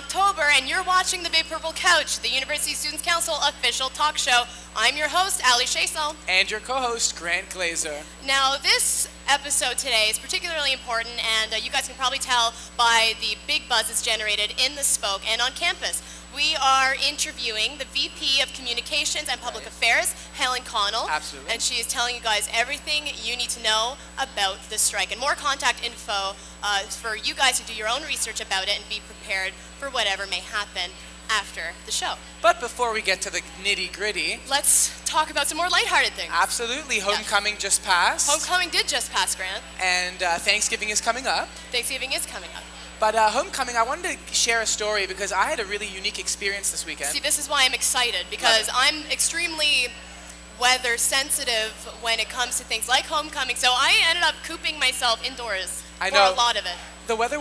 October, and you're watching the Big Purple Couch, the University Students' Council official talk show. I'm your host, Ali Chasel. And your co-host, Grant Glazer. Now, this episode today is particularly important, and you guys can probably tell by the big buzz it's generated in the Spoke and on campus. We are interviewing the VP of Communications and Public Affairs, Helen Connell. Absolutely. And she is telling you guys everything you need to know about the strike. And more contact info for you guys to do your own research about it and be prepared for whatever may happen after the show. But before we get to the nitty-gritty, let's talk about some more lighthearted things. Absolutely. Homecoming just passed. Homecoming did just pass, Grant. And Thanksgiving is coming up. Thanksgiving is coming up. But homecoming, I wanted to share a story because I had a really unique experience this weekend. See, this is why I'm excited, because I'm extremely weather sensitive when it comes to things like homecoming. So I ended up cooping myself indoors for a lot of it. The weather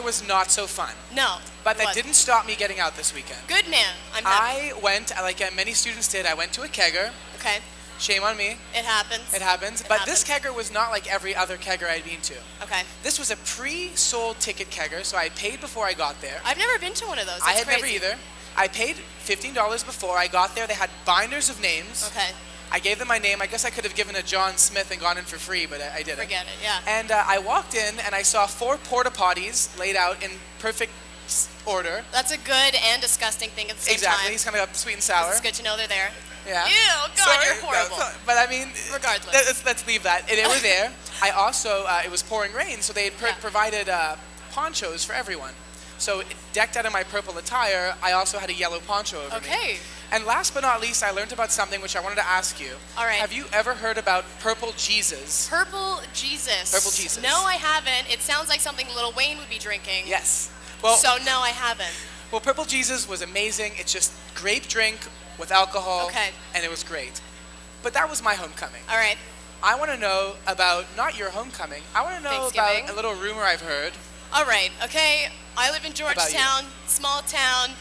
was not so fun. No. But that didn't stop me getting out this weekend. Good man. I'm happy. I went, like many students did, I went to a kegger. Okay. Shame on me. It happens. It happens. But this kegger was not like every other kegger I'd been to. Okay. This was a pre-sold ticket kegger, so I paid before I got there. I've never been to one of those. I had never either. I paid $15 before I got there. They had binders of names. Okay. I gave them my name. I guess I could have given a John Smith and gone in for free, but I didn't. Forget it, yeah. And I walked in and I saw 4 porta potties laid out in perfect order. That's a good and disgusting thing at the same time. Exactly. It's kind of sweet and sour. It's good to know they're there. Yeah. Ew, God, Sorry, you're horrible. No, but I mean, regardless. Let's leave that. They were there. I also, it was pouring rain, so they had provided ponchos for everyone. So decked out in my purple attire, I also had a yellow poncho over me. Okay. And last but not least, I learned about something which I wanted to ask you. All right. Have you ever heard about Purple Jesus? Purple Jesus. Purple Jesus. No, I haven't. It sounds like something Lil Wayne would be drinking. Yes. Well. So no, I haven't. Well, Purple Jesus was amazing. It's just grape drink with alcohol. Okay. And it was great. But that was my homecoming. All right. I want to know about, not your homecoming, I want to know about a little rumor I've heard. All right, okay. I live in Georgetown, small town.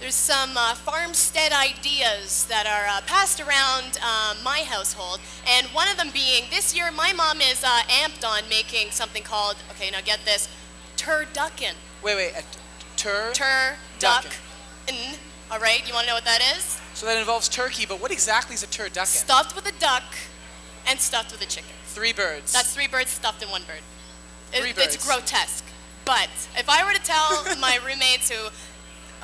There's some farmstead ideas that are passed around my household. And one of them being, this year my mom is amped on making something called, okay, now get this, turducken. Wait, Turducken. All right, you want to know what that is? So that involves turkey, but what exactly is a turducken? Stuffed with a duck and stuffed with a chicken. 3 birds. That's 3 birds stuffed in 1 bird. 3 birds. It's grotesque. But if I were to tell my roommates, who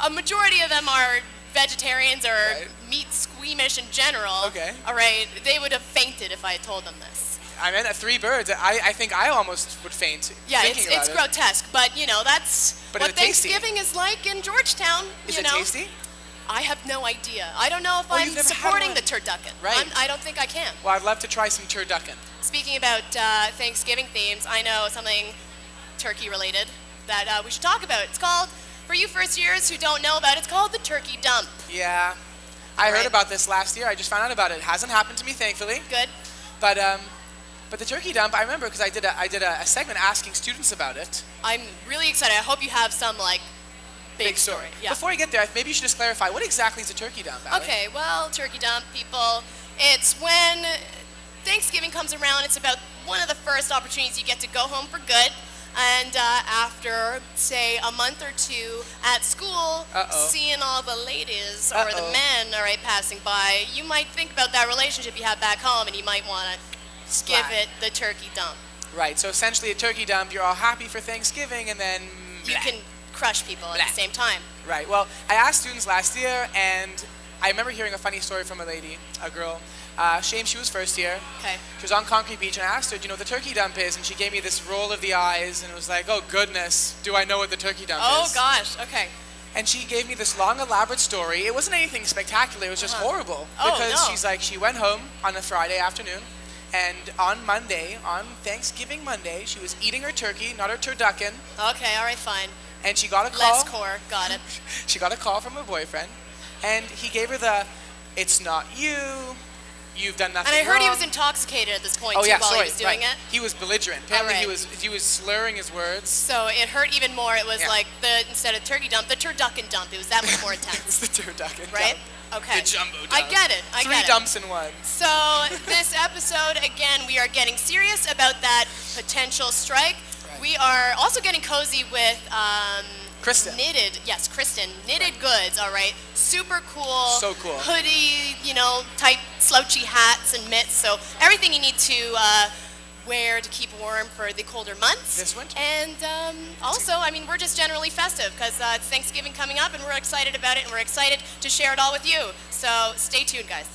a majority of them are vegetarians or meat squeamish in general, all right, they would have fainted if I had told them this. I meant 3 birds. I think I almost would faint. Yeah, it's grotesque, but you know that's what Thanksgiving is like in Georgetown. Is it tasty? I have no idea. I don't know if I'm supporting the turducken. Right. I don't think I can. Well, I'd love to try some turducken. Speaking about Thanksgiving themes, I know something turkey related that we should talk about. It's called, for you first years who don't know about it, it's called the turkey dump. Yeah. I heard about this last year. I just found out about it. It hasn't happened to me, thankfully. Good. But the turkey dump, I remember because I did a segment asking students about it. I'm really excited. I hope you have some big story. Yeah. Before I get there, maybe you should just clarify, what exactly is a turkey dump, Allie? Okay, well, turkey dump, people, it's when Thanksgiving comes around, it's about one of the first opportunities you get to go home for good. And after, say, a month or 2 at school, seeing all the ladies or the men, passing by, you might think about that relationship you have back home, and you might want to give it the turkey dump. Right, so essentially a turkey dump, you're all happy for Thanksgiving, and then you can crush people at the same time. Right, well, I asked students last year, and I remember hearing a funny story from a girl. Shame, she was first year. Okay. She was on Concrete Beach, and I asked her, do you know what the turkey dump is? And she gave me this roll of the eyes, and it was like, oh goodness, do I know what the turkey dump is? Oh gosh, okay. And she gave me this long, elaborate story. It wasn't anything spectacular, it was just horrible. Because she's like, she went home on a Friday afternoon, and on Monday, on Thanksgiving Monday, she was eating her turkey, not her turducken. Okay, all right, fine. And she got a call. Less core, got it. She got a call from her boyfriend, and he gave her the, it's not you, you've done nothing wrong. And I heard he was intoxicated at this point too while he was doing it. He was belligerent. Apparently he was slurring his words. So it hurt even more. It was like instead of turkey dump, the turducken dump. It was that much more intense. It was the turducken right? dump. Okay. The jumbo dump. I get it. 3 dumps in one. So this episode, again, we are getting serious about that potential strike. Right. We are also getting cozy with Kristen. Kristen, knitted goods, all right? Super cool. So cool. Hoodie, type slouchy hats and mitts. So everything you need to wear to keep warm for the colder months. This winter. And also, we're just generally festive because it's Thanksgiving coming up and we're excited about it and we're excited to share it all with you. So stay tuned, guys.